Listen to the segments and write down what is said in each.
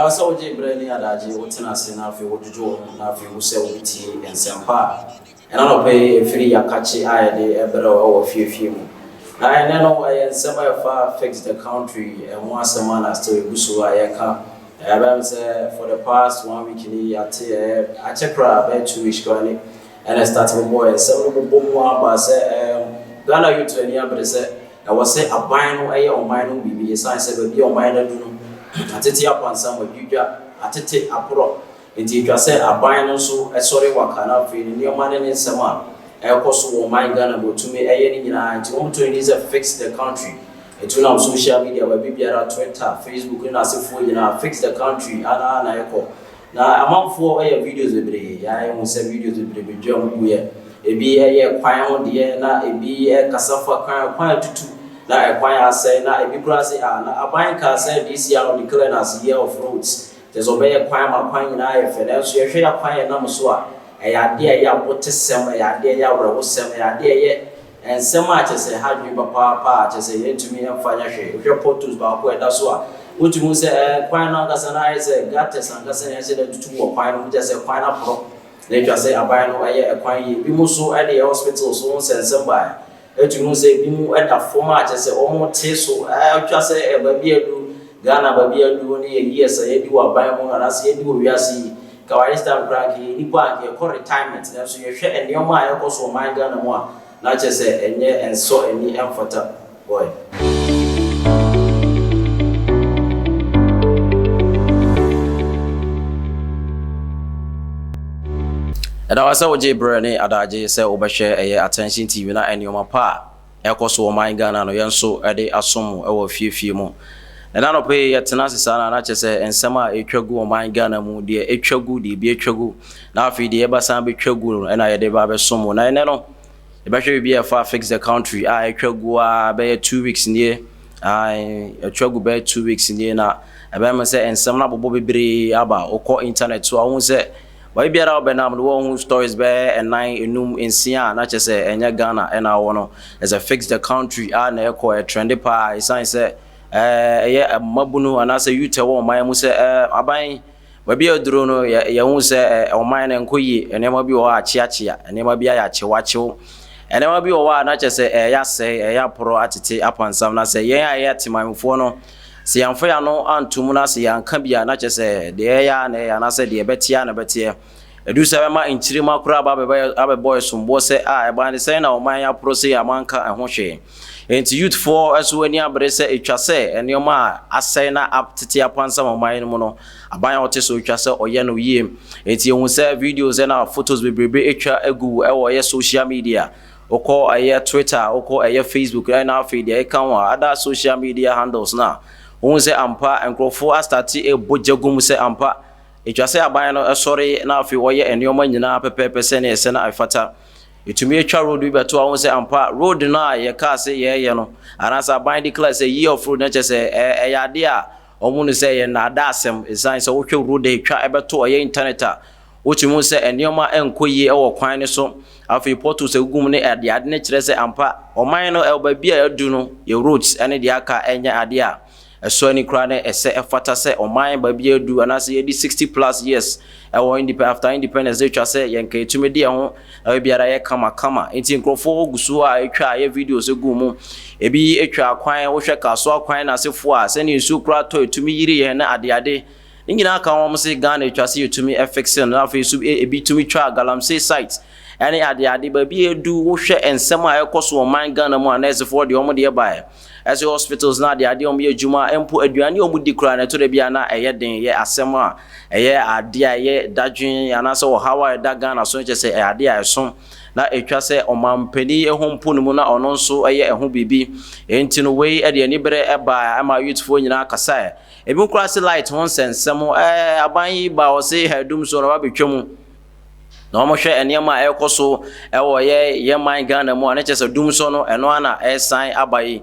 Era asa oje brani adaje wotina se na afi wojojo na afi wuse woti ensempa ena no pe free yakachi ayede ebere o fiefie mu na ene no ensema fa fix the country and one semana still gusu ayeka abam say for the past 1 week ni ate achekra be 2 weeks kwani and start with boy some bomu aba say Ghana youth ani abere say I was say aban no oman no bibi say say be oman na dunu atete apansa mo bibia atete aporo enti twa se aban no so esore wakana fe ni o mane ne nsema ekoso wo man Ghana botumi ni nyina enti wo to need to fix the country etu na social media ba bibia Twitter Facebook na asefo nyina fix the country ana na eko na amanfo videos bebre ya mu se videos bebre bedwa mu buye ebi kwan ho de na ebi kasafa kwan tutu na ekwan asay na ebi kura say na aban ka say this year on declare as year of roads there's obey kwan ma kwan na fene so ye hwe ya kwan na mso a ya de ya botesem ya de ya wrawosem ya de ensem a chese hadwi papa chese yentumi emfanya hwe portals ba ko eda so a wotumu say kwan na kasa na say gates and kasa na say tutu wo kwan no just say kwan na pro na twa say aban no kwan yi bi mu so e de hospital so sensem ba etumu say bi mu eda format say omo te so twa say ba bi adu Ghana ba bi adu ni ye say di wa ban mu na say di wo wiase ka wa Instagram crank ni kwa ke ko retirement na so ye hwe enioma a ekoso man Ghana mu a na che say enye enso eni emfata boy Eda wasa oje brane adaje se obehwe attention TV na enioma pa ekoso man Ghana no yenso ede asomo ewo fiefie mu na no pe yetena sesa na chese ensema etwagu man Ghana mu de etwagu de bi etwagu na afi de ebasan be twagu na yede ba be somo na ene no ebehwe bi efa fix the country etwagu be 2 weeks nie etwagu be 2 weeks nie na ebe me se ensem na bobo bebre aba okọ internet so ahun se why biara obenam no won stories be nine enum ensia na chese enya Ghana ena wo no as a fix the country na ekọ trend pa isan se mabunu anase youth wo man mu se aban ba bia duro no ye hu se o man na nkoyi enema bi wo achiachia enema bi ya chewachew enema bi wo na chese ya se ya pro atete apansam na se yen ya timamfo no se yanfo ya no antum na se yanka bia na chese de ya na ya na se de betia na betia edu se ma inchirima kura ba boy sumbo se e ba ne se na o man ya pro se ya manka ho hwe enti youth for aso ani abre se etwase enioma asai na aptete apansa moman mu no aban wote so etwase oye no yie enti ehun se videos na photos bebrebe etwa agu ewo ye social media oko aye Twitter oko aye Facebook na afi de kan wa other social media handles na ehun se ampa enkrofo astati ebojagum se ampa etwase aban no sorry na afi wo ye enioma nyina pepepe se na ese na afata itumi etwa road bi beto ahun se ampa road na ye ka se ye no anasa ban declare say year of road na che se yade a omu no se ye na da asem esan se wo hwe road etwa ebeto ye internet a wotimu se enioma enkoyi e wo kwan ne so afi portal se gum ne ade ne kire se ampa oman no elba bia adu no ye roads ene de aka enya ade a eso ani kra ne ese efata se oman ba bia adu anasa ye di 60+ years after independence they twa say yenka etumi de ho biara ye kama enti nkrofo gusu a etwa ye videos egum ebi etwa kwan wo hwe kaso kwan na sefo a se ne nsu kra to etumi yiri ye na ade nyina aka won se Ghana etwa se etumi fixing na afi su ebi tumi twa galamsey site ene ade ba bi edu wo hwe ensem a ekoso man Ghana mu anesefo de omo de bae as hospitals na ade omo ye juma empo aduane omo di kra na to de bia na eye den ye asem a eye ade a ye dadwen anase wo hawa da Ghana so che se ade a so na etwa se omampani ehompo no mu na ono nso eye eho bibi enti no we ade ani bere eba ama youthful nyina kasa ebi nkura se light won sensem aban yi ba o se hedum so na ba betwam na omo hwe eniema ekoso ewo ye man Ghana mu ana che se dum so no eno ana esan abayi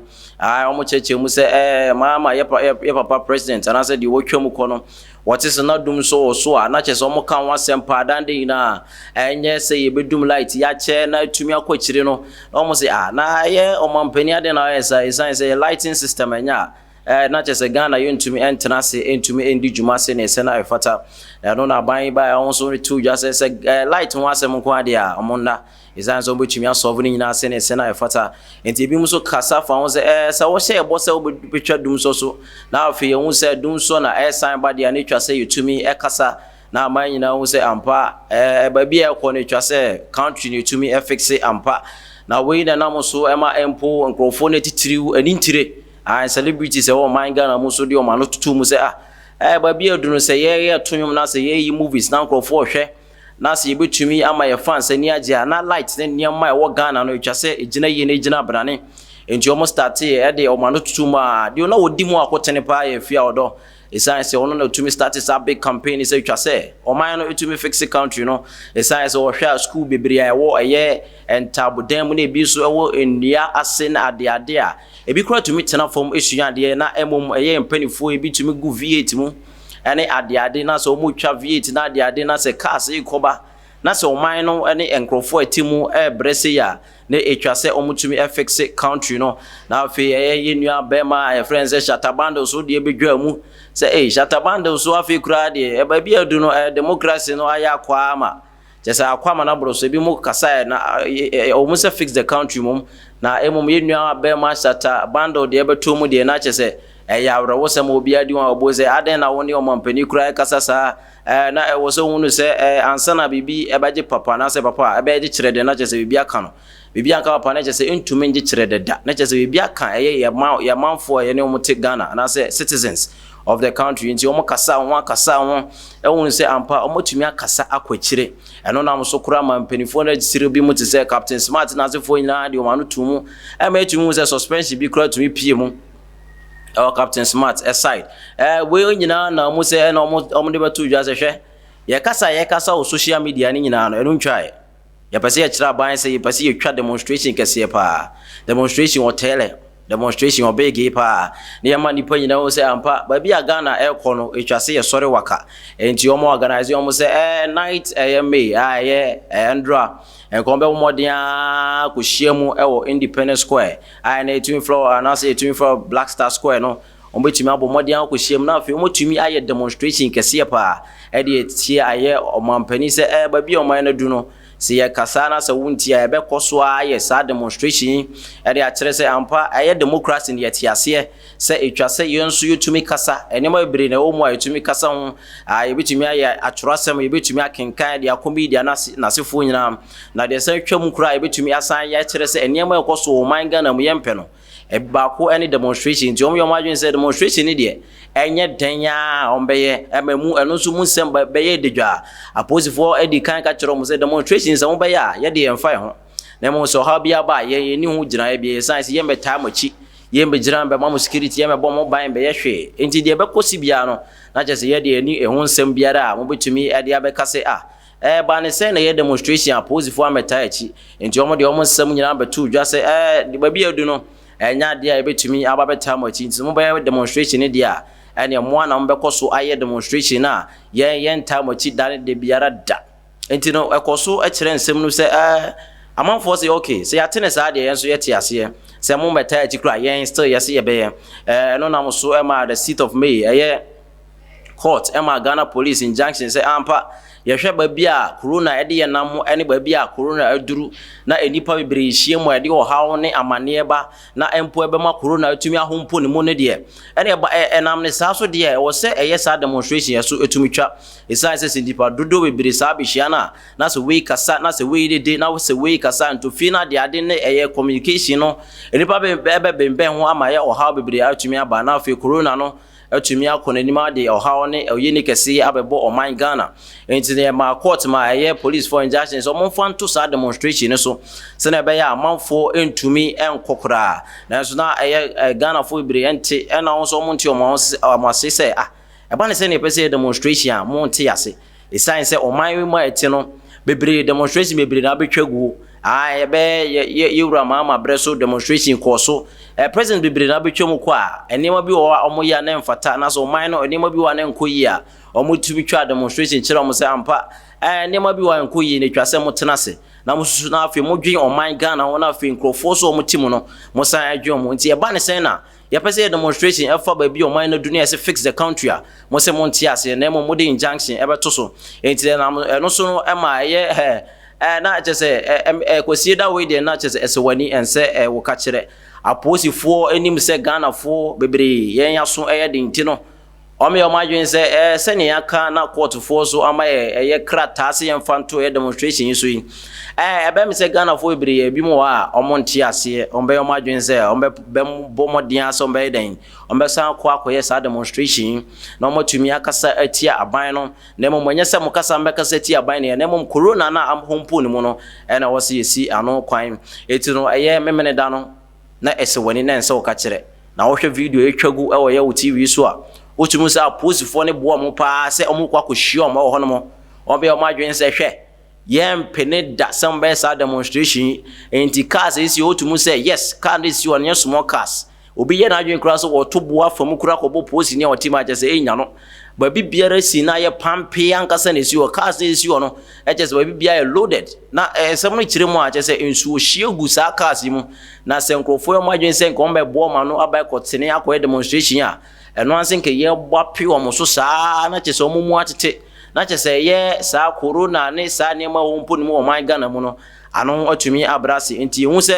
omo cheche mu se mama ye papa president ana se di wo twam ko no what is not dum so na che se omo kan wasem pa dan de na enye se ye bedum light ya che na tumi akwachire no omo se na ye omampani ade na esa say lighting system enya na chese Ghana yontumi entena se entumi endi dwuma se ne se na efata no na ban ba onso retu just say light ho asem ko ade a omonda izan so betumi asolve ni nyina se ne se na efata enti bi mu so kasa fa won se se wo she ebo se wo betwa dum so na afi hu se dum so na sign ba de na twa se yutumi kasa na man nyina hu se ampa ba bia ko ne twa se country ne yutumi fixe ampa na we na nam so ema empo nkrofo ne titiriu ani ntire celebrities e wo man Ghana mu so de o ma no tutu mu se ba bia dunu se ye tonwom na se ye yi movies na nkrofo hwe na se yebetumi ama ye fans ani age na light ne niam e wo Ghana no twa se egina ye ne egina brane enti omo start e de o ma no tutu ma de na wodi mu akotene pa ye fia odo esan se ono na tumi start a big campaign say twa se o man no tumi fix the country no esan se o hwa school bebria e wo eye entabodam mu na ebi so e wo enua ase na ade a ebi kura tumi tena form esua de na emom eye mpanifo ebi tumi gu V8 mu ene ade na so mu twa V8 na ade na se cars e koba na se o man no ene enkrofo atimu e brese ya na etwa se omutumi fix country no na afi ye nua bema e friends shatabando so de bedwa mu se shatabando so afi kura de e ba bia du no democracy no aya kwa ama jesa akwa ma na bro so bi mu kasa na omusa fix the country mum na emum ye nua bema shatabando de beto mu de na chese ya wra wo se mo bia di wa obo se aden na woni o mampani kura kasa sa na wo so hunu se ansa na bibi e baje papa na se papa e baje kire de na chese bibi aka no bibi aka papa na chese ntumi ngi kire de da na chese bibi aka ya manfo ye ne omuti Ghana na se citizens of the country nti omo kasa won e hunu se ampa omotumi akasa akwakire eno na so kura mampanifo na gisire bi mu te se Captain Smart na se fo nyina de o manu tumu e ma tumu se suspension bi kura tumi pie mu our Captain Smart aside we nyina na mu se na omo de batu dwa se hwe ye kasa o social media ni nyina no enu ntwae ye pese ye kira ban se ye pese ye twa demonstration kese pa demonstration hotel demonstration obege pa ne ma nipa nyina wo se ampa ba bia Ghana ekọ no etwase ye sori waka enti omo organize omo se night me Andra enkombe modia ko hyiamu ewo Independence Square na etumi floor na se etumi floor Black Star Square no ombetumi abo modia ko hyiamu na afi omotumi aye demonstration kese pa e de tie aye omampani se ba bia oman na du no se ye kasa na se wunti a be koso aye sa demonstration e de a kire se ampa aye democracy ne yetiase se etwase yenso yotumi kasa enema bere na wo mu a yotumi kasa ho aye betumi aye atworasem ye betumi akenkan de akomedia na sefo nyina na de se twam kura ye betumi asan ya kire se enema ekoso o man Ghana mu yempe no ba ko any demonstration ti omyo madwen se demonstration ni de enye danya ombeye emamu eno so mu sem beye dedwa aposifo edi kan ka kiro mu se demonstration se ombeye ye de emfa ho na mo so ha bia ba ye ni hu gina ye bia science ye meta machi ye mbegira be mamu security ye mebo mo ban be ye hwe enti de be kosi bia no na je se ye de ni ehun sem biara mo betumi e de abeka se ba ne se na ye demonstration aposifo ameta achi enti omo de omo sem nyina betu dwa se de ba bia du no enya dia ebetumi ababeta machi nti mo ba demonstration dia ene mo na mbekọso aye demonstration na ye nta machi dan de biara da enti no ekoso a kire nsem no se amanfo se okay se yatene sa de yenso yete ase se mo meta achi kura ye still yese ye be no na mo so ema the seat of May court ema Ghana police injunction se ampa yehwe ba bia corona ede ye nam ene ba bia corona aduru na enipa bebre hie mu ede o hawo ne amane ba na empo ebe ma corona atumi ahompo ne mu ne de ene ba enam ne sa so de wo se eye sa demonstration yeso etumi twa esa se sindipa dodo bebre sa behia na se we kasa na se we de na se we kasa nto fi na de ade ne eye communication no enipa be bemben ho amaye o hawo bebre atumi aba na fe corona no atumi akona nima de ohawo ne oyeni kese abebo o man Ghana enti ne ma court ma police for injunctions o monfo nto sa demonstration so se na be ya amanfo entumi enkokora na so na Ghana fo ibire ente na won monti o mo se se eba ne se ne pese demonstration monti ase e sign se o man ma eti no bebre demonstration bebre na betwagu ye wura mama breso demonstration koso president bebre na betwam ko enema bi wo omo ya na mfata na so man no enema bi wa na nkoyi a omo tumi twa demonstration kire omo se ampa enema bi wa nkoyi ne twase mo tenase na mo susu na afi mo dwen o man Ghana wona afi nkrofo so omo timu no mo san adwen mo nti e ba ne sen na ya pese demonstration efa ba bi o man na dunia se fix the country a mo se mo ntia se na mo de injunction e beto so enti na no so no e ma ye na chese kwesi da we de na chese ese wani ense wo ka kire aposifo enim se Ghana fo bebre yen yaso de nti no ome o madwen se se ne aka na court fo so ama ye krata se yen fanto ye demonstration yi so yi ebe mi se Ghana fo bebre bi mo a omo nti ase ombe o madwen se ombe bo modin ase ombe den ombe san ko akoye sa demonstration na omo tumi akasa atia aban no na mo monye se mo kasa mbe kasa atia aban ne na mo corona na am hompo ne mo no na wo se yesi ano kwan eti no eye memene da no na ese wani na ense wo ka kire na wo hwe video etwagu e wo ye wo TV so a otumu sa posifo ne bo mo pa se omo kwa kohie omo wo hono mo obe o madwen se hwe yem pene da some sa demonstration enti cars isi otumu se yes car this you on small cars obi ye na adwen kura so wo to boa fam kura ko bo posi ne otima je se enya no ba bibiara si na ye pampe ankasa ne si wo cars isi no e je se ba bibiara loaded na sem no kire mu a je se ensu ohie gu sa cars mu na se nkrofo yo madwen se nko mbe bo ma no abai ko tene akọ demonstration a eno anse nke ye gbape omo so saa na chese omo mu atete na chese ye saa corona ne saa ne ma wompo ne mo man Ghana mu no ano atumi abrase enti hu se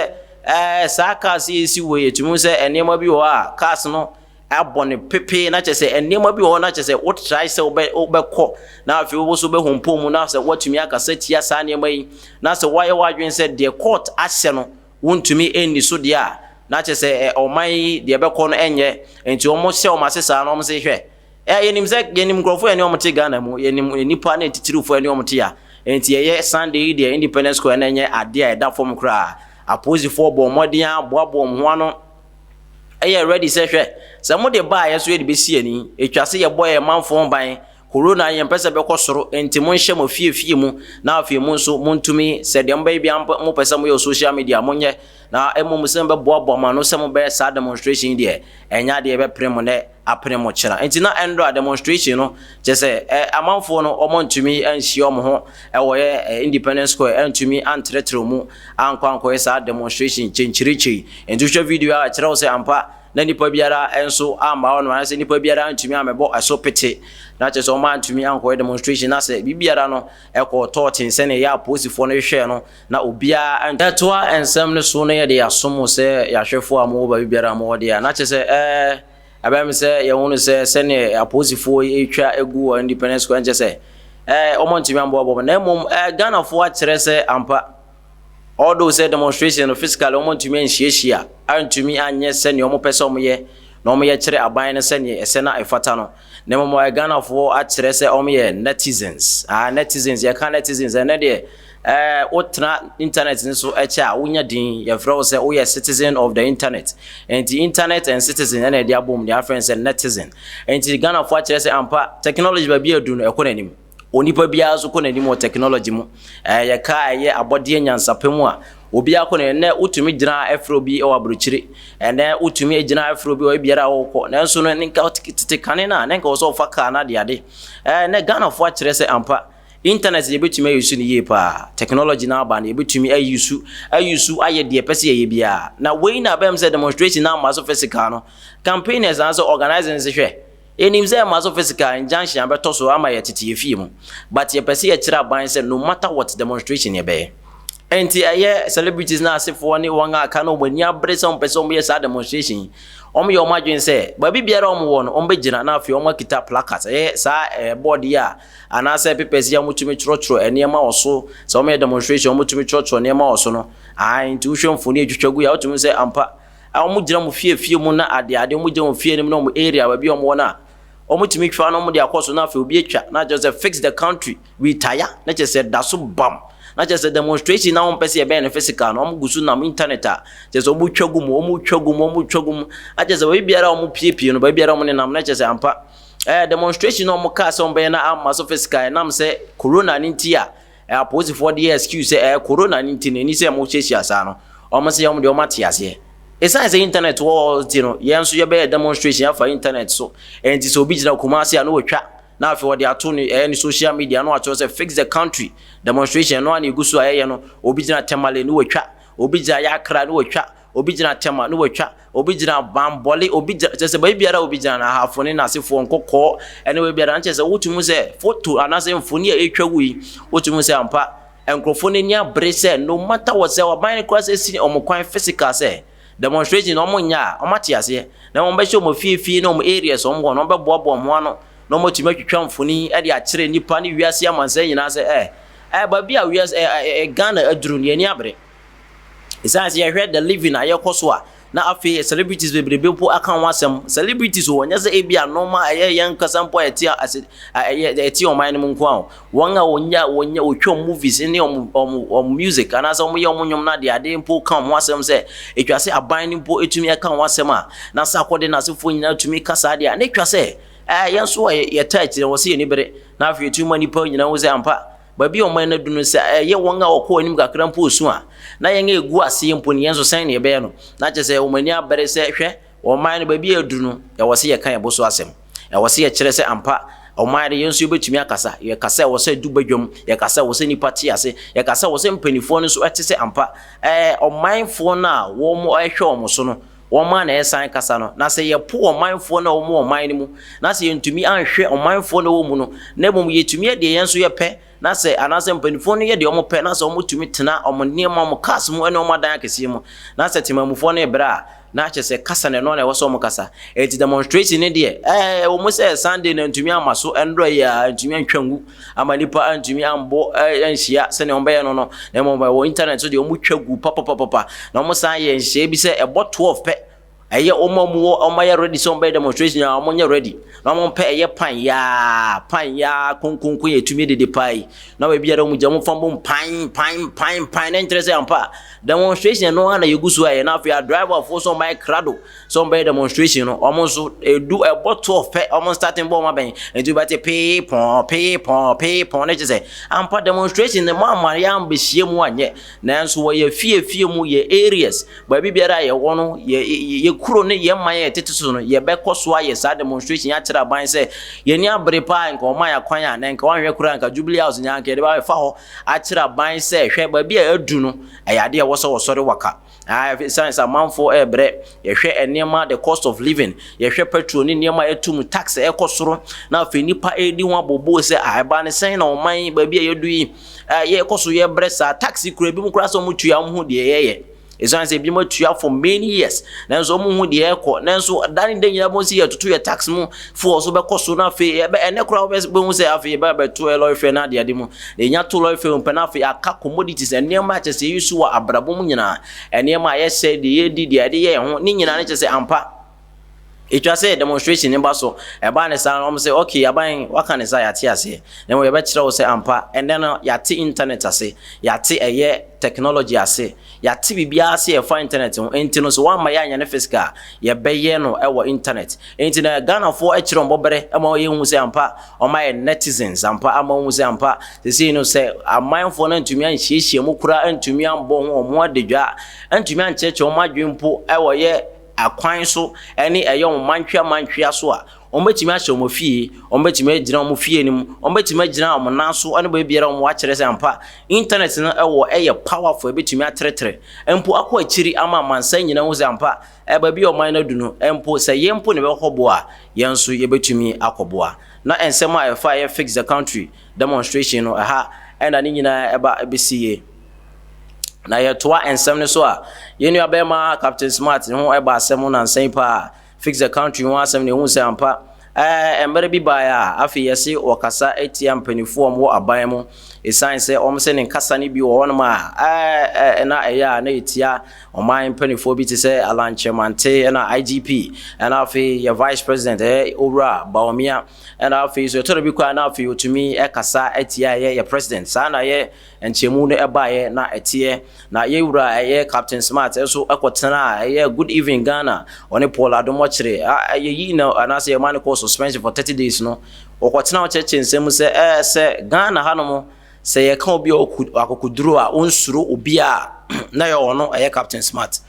saa cars isi wo ye tumi se enema bi wo a cars no abone pepe na chese enema bi wo na chese what try se obekọ na afi wo so be hompo mu na se watumi akasa tia saa ne mai na se waye wadwen se the court ase no wontumi eni so dia na chese omai de bekọ no enye enti omo se omo asesa na omo se hwe yenim se yenim grofo ene omo te Ghana mu yenim nipa na titirufo ene omo te ya enti ye Sunday de Independence Square na enye ade a da form kra aposifo bo modern boabo mo ano eye ready se hwe se mo de ba ye so ye de besi ani etwase ye boy manfo ban corona yen pese be kosoro enti mo nhye mo fiefie mu na afie mu nso mo ntumi se de mba bia mo pese mo ye social media mo nye na emom se be boabo ma no se mo be sa demonstration de enya de be premo ne apre mo kira enti na endo demonstration no je se amanfo no omo ntumi anhie omo ho wo ye Independence Square antumi antretre mu ankwanko ye sa demonstration chenchirichi enti hwe video a kira wo se ampa na nipa biara enso amba ono na se nipa biara antumi amebo aso pete na che so ma antumi anko demonstration na se bibiara no eko totin se ne ya posifo no hwe no na obia antatoa ensem ne so no ye de asomo se ya hwefo amo ba bibiara mo de ya na che se abem se ye wonu se ne aposifo etwa egu Independence Square nje se omo ntumi ambo na mom Ghana fo a kire se ampa all those demonstration physical omo ntumi anhiehia antumi anye se ne omo pese omo ye na omo ye kire aban ne se ne ese na efata no na mom Ghana fo a kire se omo ye netizens netizens ye kan netizens na de otra internet nso eche a wonya din ye frɛ se wo ye citizen of the internet and the internet and citizen na de abom their friends and netizen and the Ghana fo a kire se ampa technology ba bi adu no ekonanim onipa bia so konanim o technology mu ye ka ye abode nyansapemu a obi akona na utumi gina afro bi e wabrochire na utumi gina afro bi o biara wo na nso no nka tete kane na nka wo so fa ka na de ade na Ghana fo a kire se ampa internet ye betumi ayusu ni ye pa technology na aba na ye betumi ayusu aye de pese ye bia na we na bem say demonstration na maso physical no campaigners and so organizing se hwe enim say maso physical injunction abeto so ama ye tete ye fie mu but ye pese ye kira ban say no matter what demonstration ye be enti aye celebrities na asefo ne won aka no mani abrese on pese on ye sa demonstration omo ye omo adwen say ba bibiara omo wo no ombe gina na afie omo kita placard sa board ya ana say papers ya mutumi chrochro enema oso so omo demonstration mutumi chrochro enema oso no enti uhwe mfoni adwetwagu ya otumi say ampa omo gina mu fie mu na ade omo gina mu fie nim na omo area ba bi omo wo na omo tumi twa no omo de akoso na afie obi atwa na just fix the country we tire na just say daso bam na just demonstration na on pese ye be na physical no gusu na internet a just omo twagum a just we biara omo piepie no ba biara omo ne nam na just ampa demonstration no omo ka so be na am so physical nam say corona ninti a opposite for the excuse say corona ninti ne ni say mo chesi asa no omo say omo de omo atiase esa say internet wo you know ye nso ye be demonstration afa internet so enti so obi gina Kumasi a no wotwa na afi wode ato ni social media no ato say fix the country demonstration no ani gusu ayeye no obi gina Temale no wotwa obi gina Yakra no wotwa obi gyina tema no watwa obi gyina bambole obi gyina ba biara obi gyina na hafone na asefo nkokọ ene we biara nche se wotumu se photo anase mfoni e etwa wi wotumu se ampa enkrofone ni abre se no matter what se oban cross esi omokwan physical se demonstration no monya omate ase na mo be show mo fie no mo areas omgo no be bobo mo ano no mo tuma twitwa mfoni e de akire nipa ne wiase amansa nyina se ba bia wiase Ghana aduru ne ani abre isaase ye hwe the living ayekoso a na afi celebrities bebrebe po akan wasem celebrities wonya se ebia normal ayen kasampo eti o man mu nko a won a wonya otwa movies ne music ana se ye omnyom na de ade po kan wasem se etwa se aban ni po etumi akan wasem a na sa akode na se fo nyina tumi kasa de a na etwa se yen so ye touch wo se ni bere na afi etuma ni pa nyina wo se ampa babi o man na dunu se ye won a okọ anim kakra mpo osu a na yen egu ase mpo ne yen so san ne be no na che se o mani abere se hwe o man na babi adunu ya wo se ye kan eboso asem ya wo se ye kire se ampa o man de yen so betumi akasa ye kasa wo se dubadwom ye kasa wo se nipa ti ase ye kasa wo se mpanifo no so ete se ampa o manfo na wo mo ehwe o mo so no wo man na esan kasa no na se ye po o manfo na wo mo o man ni mu na se ye ntumi anhwe o manfo na wo mu no na bom ye tumi de yen so ye pe na se anase mpanifo no ye de omo pe na se omo tumi tena omo niema omo kas mu ene omo dan akese mu na se timamufo no ebra na che se kasa ne no na wo so omo kasa eti demonstration ne de omo se Sunday na ntumi amaso endro ya ntumi antwangu amanipa antumi ambo anhia se ne ombe ye no na mo wo internet so de omo twagu papa na omo san ye nhia bi se ebo 12 pe eye omo ready so ombe demonstration ya omo ready na omo pe eye pan ya konkonko ye tumi de pai na we biara mu jamu fambo pan na interest ampa demonstration no na yegusu aye na afia driver for so my crado so ombe demonstration no omo so do a bottle of pe omo starting bomb aben edu bate pe pon na je ampa demonstration ne ma maria ambehie mu anye na nso wo ye fie mu ye areas ba biara ye wono ye kuro ne ye man ye teteso no ye be koso aye sa demonstration ya kira ban se ye ni abre pa nka o man ya kwan ya na nka wanhwe kura nka Jubilee House nya nka de ba fa ho a kira ban se hwe ba bia adu no ayade ye woso wosore waka science amanfo ebre ye hwe enema the cost of living ye hwe petrol ni enema etum tax ekosoro na afi nipa edi ho abobo se ba ne sen na o man ba bia ye du yi ye koso ye bre sa taxi kura bi mu kura so mu tua ho de ye Ezanse bi mo tua for many years nanso mo hu de ekọ nanso dan de nyina mo si ye tutu ye tax mu for so be koso na fe e be ene kura be hu se afi be to e lo fe na de mu de nya to lo fe mpe na fe aka commodities ene ma che se yusu wa abrabo mu nyina ene ma ye se de ye di de ye ho ni nyina ne che se ampa etwa se demonstration nimba so eba ne san om se okay aban waka ne sa yate ase na mo ye be kire wo se ampa and then yate internet ase yate eye technology ase yate bibia ase e fa internet enti no so wan ma ya nya ne physical ye be ye no e wo internet enti na Ghana fo e kire mbobere e ma ye hu se ampa o ma ye netizens ampa ama hu se ampa se no se amanfo na ntumi an hyiehie mu kura ntumi an bo ho o mo adedwa ntumi an cheche o ma dwempo e wo ye akwan so ene eyo mantwa so a ombetimi ahye omofie ombetimi agina omofie nim ombetimi agina omonanso ane ba biara omo akere se ampa internet no ewo eye powerful ebetimi atretre empo akọ akiri ama mansan nyina hu se ampa ba bi o man na dunu empo se yempo ne be hobo a yenso yebetumi akoboa na ensem a efa ye fix the country demonstration no ena ni nyina eba ebesiye na ye toa ensem ne so a ye nua be ma Captain Smart ho eba asem na nsan pa fix the country ho asem ne hu se ampa emere bi ba ya afi yesi okasa etiam panifo mo aban mu esan se se ne kasa ne bi wo ma na eya na etia oman panifo bi te se Alanchemante na IGP na afi ya vice president Owura Bawumia na afi so to bi kwa na afi otumi kasa etia ye president sa na ye enchemu no eba ye na etie na ye wura Captain Smart so akotena ye good evening Ghana one Paul Adomo kire ye na anase man ko suspension for 30 days no okotena o cheche nsem se Ghana hanomo se ye kan obi akokuduro a onsuro obi a na ye ono Captain Smart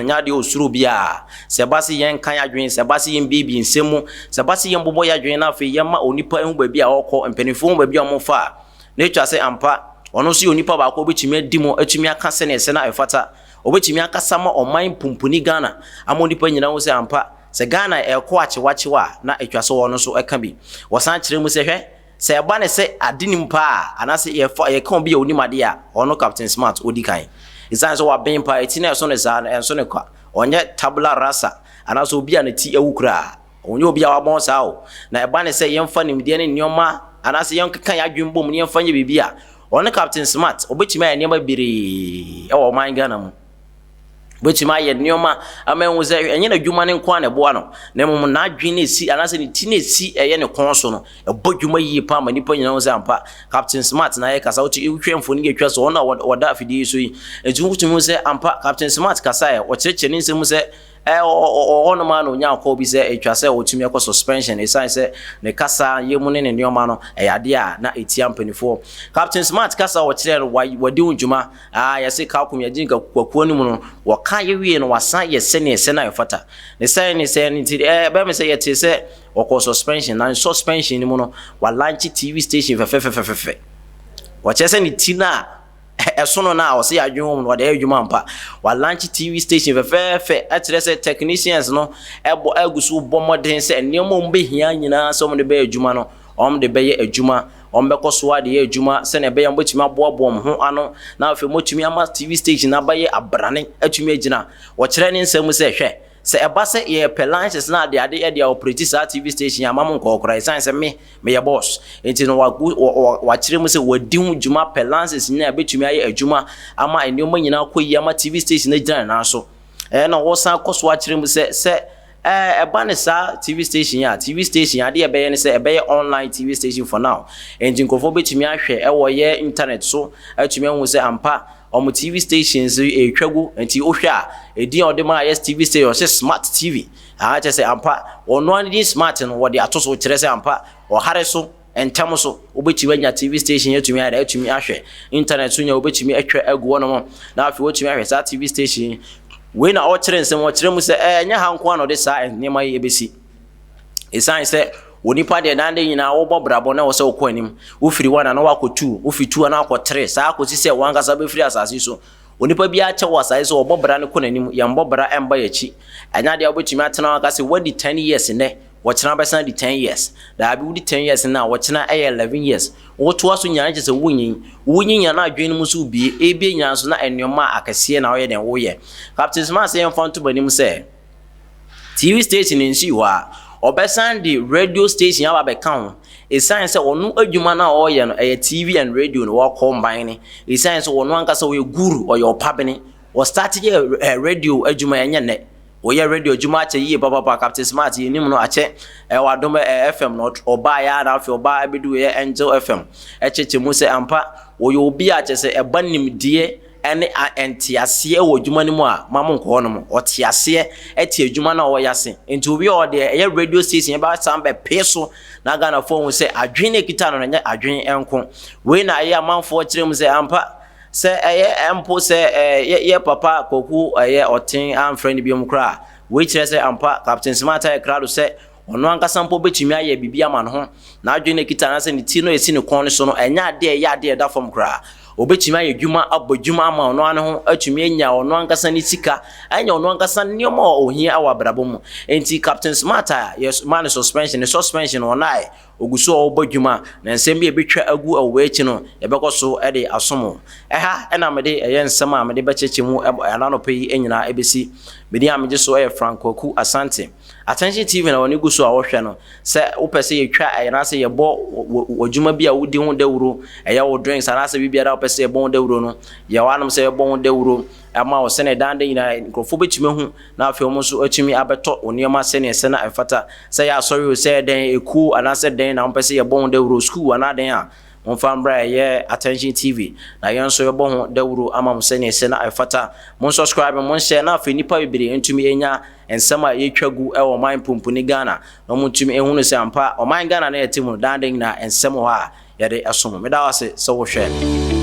nya de osuro obi a se basi yen kan adwen se basi yen bibi nsemu se basi yen bobo ya adwen na afi ye ma onipa hu ba bi a okọ mpanifo hu ba bi a mo fa na etwa se ampa ono so onipa ba ko betimi adimo atumi aka se ne se na efata obetumi akasa ma oman pumpuni Ghana amonipa nyina wo se ampa se Ghana ekọ achewachewa na etwa so wono so eka bi wosan kire mu se hwe se eba ne se adenim pa anase ye kan bi onimade a ono Captain Smart odikan isan so wa ben pa etina so ne za enso ne kwa onye tabula rasa anaso obi a ne ti awukra onye obi a wabon sa o na eba ne se yemfa nimde ne nyoma anase yenkan ya dwembom ne yemfa nye bibia ono Captain Smart obetumi ya niam biri e wo man Ghana mu betima ye nioma amenwu ze enye na dwuma ne nko na bo ano na mum na adwene esi anase ne ti na esi eye ne kon so no e bodwuma yi pa ma nipa nyina wo ze ampa Captain Smart na ye kasa wo ti hwemfo ne getwa so ona woda afidi so yi ejumutumi ze ampa Captain Smart kasa ye wo cheche ne nsem ze ono ma no nya akọ bi se etwa se otumi ekọ suspension esan se ne kasa yemu ne nioma no ade a na etia mpanifo Captain Smart kasa wo kire no wadi unjuma ya se ka akum ya jinka kwakuo ni mu no wo ka ye wie no wasan ye se ne se na yefata ne se ne ti be me se ye ti se okọ suspension na suspension ni mu no wa launch TV station fe wo chese ni tina esono na o se adwon no de adwuma mpa wa launch TV station fe atrese technicians no ebo agusu bomodin se nemo mbe hia nyina so mo de be adwuma no de be ye adwuma be koso ade ye adwuma se ne be yam botumi aboabo ho ano na afi motumi ama TV station na baye abrane atumi agina wo kire ne nsam se hwe se eba se ye pelanches na ade e dia operate sa TV station amam nko okra science me ye boss enti no wa kire mu se wadi hu djuma pelanches na betumi aye adwuma ama enioma nyina koyi ama TV station na gina na so na wo san koso wa kire mu se eba ne sa TV station ade e be ye ne se e be online TV station for now enti nkofo betumi ahwe e wo ye internet so atumi hu se ampa omo TV stations etwagu enti ohwe a edi odema yes TV station se smart TV che se ampa ono an di smart no wode atoso kire se ampa o hare so entam so obetumi anya TV station yetumi ada etumi ahwe internet so nya obetumi atwa agu wono mo na afi wotumi ahwe sa TV station we na o kire nsem o kire mu se nya hanko ano de sa nema ye besi esan se onipa de dande nyina wo bobrabo na wo se okọ anim wo firi 1 na wo akọ 2 wo firi 2 na akọ 3 saa akọ si se wanga sa be firi asase so onipa bia che wo asase so wo bobra ne kọ nanim ya mbobra emba yachi anya de obetumi atena waka se wadi 10 years ne wo chena be san di 10 years da bi wudi 10 years na wo chena 11 years wo to aso nyana che se wunyin nya na adwen mu so bie ebie nya so na enoma akase na wo ye den wo ye Captain Smart say mfanto banim se TV station nsi wa obesan di radio station aba be kan esan se onu adwuma na o ye no TV and radio no wo combine esan se onu ankasa wo guru o yo pabene wo start radio adwuma enye ne wo ye radio adwuma ache yi papa Captain Smart yi nim no ache wadom FM no oba ya na afi oba abedu ye Angel FM echeche mu se ampa wo yo obi ache se ebanim die ene entiase wo dwuma ni mu a mamon ko no mo otiase eti adwuma na wo yase enti obi o de ye radio station ba sambe peso na Ghana phone se adwene kita no nya adwene enko we na ye amanfo kire mu se ampa se eye empo se ye papa koku ye otin am friend bi mu kra we kire se ampa Captain Smart e kra do se ono anka sampo betumi aye bibia ma no ho na adwene kita na se ni ti no esi ni kon so no enya ade ya ade da fom kra obetumi aye dwuma abodwuma ama ono an ho atumi enya ono ankasa ni sika enya ono ankasa nioma ohia awabrabo mu enti Captain Smart yes man suspension onai oguso obodwuma na nsem bi ebetwa agu awechi no ebekoso e de asomo ena mede eye nsem a mede becheche mu ananope yi enyina ebesi mede amje so Franco Ku Asante Attention TV na woni guso a wo hwe no se wo pese yetwa ayana se yebo wodwuma bi a wodi ho dawuro eye wo drinks ana se bibia da wo pese yebo ho dawuro no ye wanum se yebo ho dawuro ama wo se ne dande nyina nkrofo betime hu na afi omo so atumi abeto onioma se ne se na afata se ya sorry o se den eku ana se den na wo pese yebo ho dawuro school ana den a Monfam bra ye Attention TV na yenso yebo ho dawuro ama mo se ne se na afata mon subscribe mon share na afi nipa bibire entumi enya ensema yetwagu e wo man pumpuni Ghana no mutumi ehunu se ampa o man Ghana na yetimu dande na ensema ho a yede asomo meda wase so wo hwe